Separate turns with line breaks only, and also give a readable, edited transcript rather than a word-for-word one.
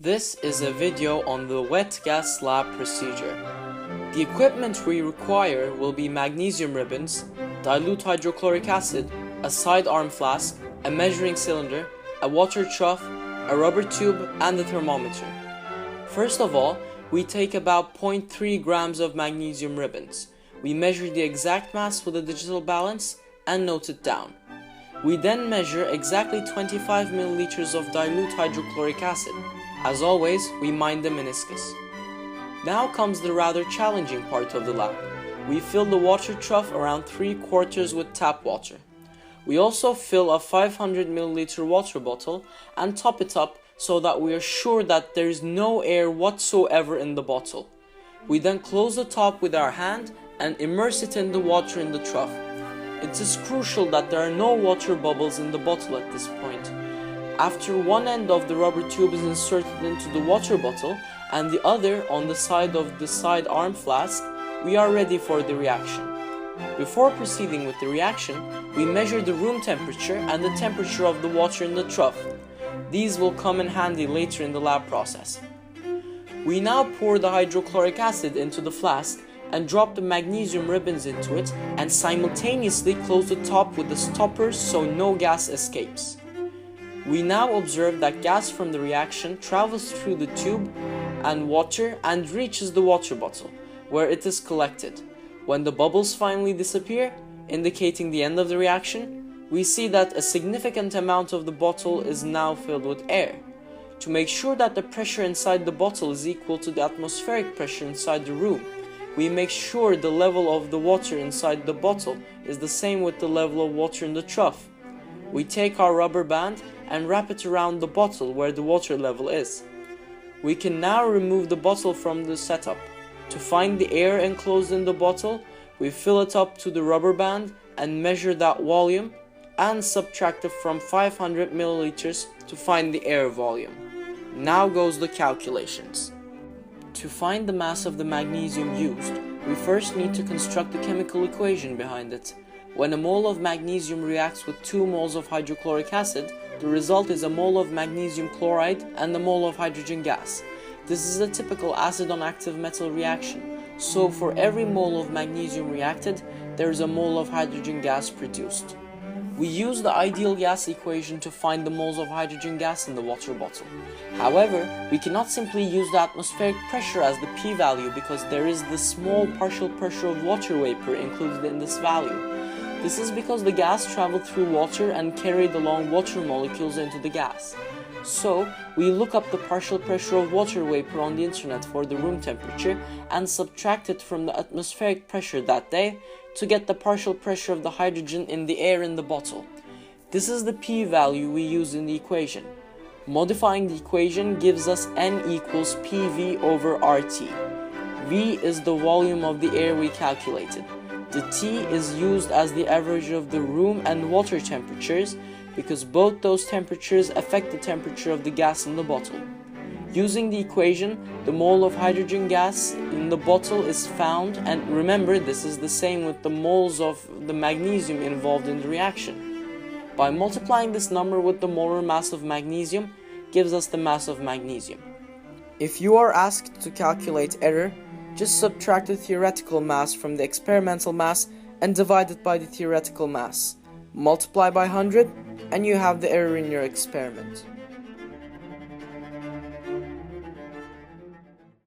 This is a video on the wet gas lab procedure. The equipment we require will be magnesium ribbons, dilute hydrochloric acid, a sidearm flask, a measuring cylinder, a water trough, a rubber tube, and a thermometer. First of all, we take about 0.3 grams of magnesium ribbons. We measure the exact mass with a digital balance and note it down. We then measure exactly 25 milliliters of dilute hydrochloric acid. As always, we mind the meniscus. Now comes the rather challenging part of the lab. We fill the water trough around 3/4 with tap water. We also fill a 500 milliliter water bottle and top it up so that we are sure that there is no air whatsoever in the bottle. We then close the top with our hand and immerse it in the water in the trough. It is crucial that there are no water bubbles in the bottle at this point. After one end of the rubber tube is inserted into the water bottle and the other on the side of the sidearm flask, we are ready for the reaction. Before proceeding with the reaction, we measure the room temperature and the temperature of the water in the trough. These will come in handy later in the lab process. We now pour the hydrochloric acid into the flask and drop the magnesium ribbons into it and simultaneously close the top with the stoppers so no gas escapes. We now observe that gas from the reaction travels through the tube and water and reaches the water bottle, where it is collected. When the bubbles finally disappear, indicating the end of the reaction, we see that a significant amount of the bottle is now filled with air. To make sure that the pressure inside the bottle is equal to the atmospheric pressure inside the room, we make sure the level of the water inside the bottle is the same with the level of water in the trough. We take our rubber band and wrap it around the bottle where the water level is. We can now remove the bottle from the setup. To find the air enclosed in the bottle, we fill it up to the rubber band and measure that volume and subtract it from 500 milliliters to find the air volume. Now goes the calculations. To find the mass of the magnesium used, we first need to construct the chemical equation behind it. When a mole of magnesium reacts with 2 moles of hydrochloric acid, the result is a mole of magnesium chloride and a mole of hydrogen gas. This is a typical acid-on-active metal reaction, so for every mole of magnesium reacted, there is a mole of hydrogen gas produced. We use the ideal gas equation to find the moles of hydrogen gas in the water bottle. However, we cannot simply use the atmospheric pressure as the p-value because there is the small partial pressure of water vapor included in this value. This is because the gas traveled through water and carried along water molecules into the gas. So, we look up the partial pressure of water vapor on the internet for the room temperature and subtract it from the atmospheric pressure that day to get the partial pressure of the hydrogen in the air in the bottle. This is the p-value we use in the equation. Modifying the equation gives us N equals PV over RT. V is the volume of the air we calculated. The T is used as the average of the room and water temperatures because both those temperatures affect the temperature of the gas in the bottle. Using the equation, the mole of hydrogen gas in the bottle is found, and remember this is the same with the moles of the magnesium involved in the reaction. By multiplying this number with the molar mass of magnesium, gives us the mass of magnesium. If you are asked to calculate error, just subtract the theoretical mass from the experimental mass and divide it by the theoretical mass. Multiply by 100 and you have the error in your experiment.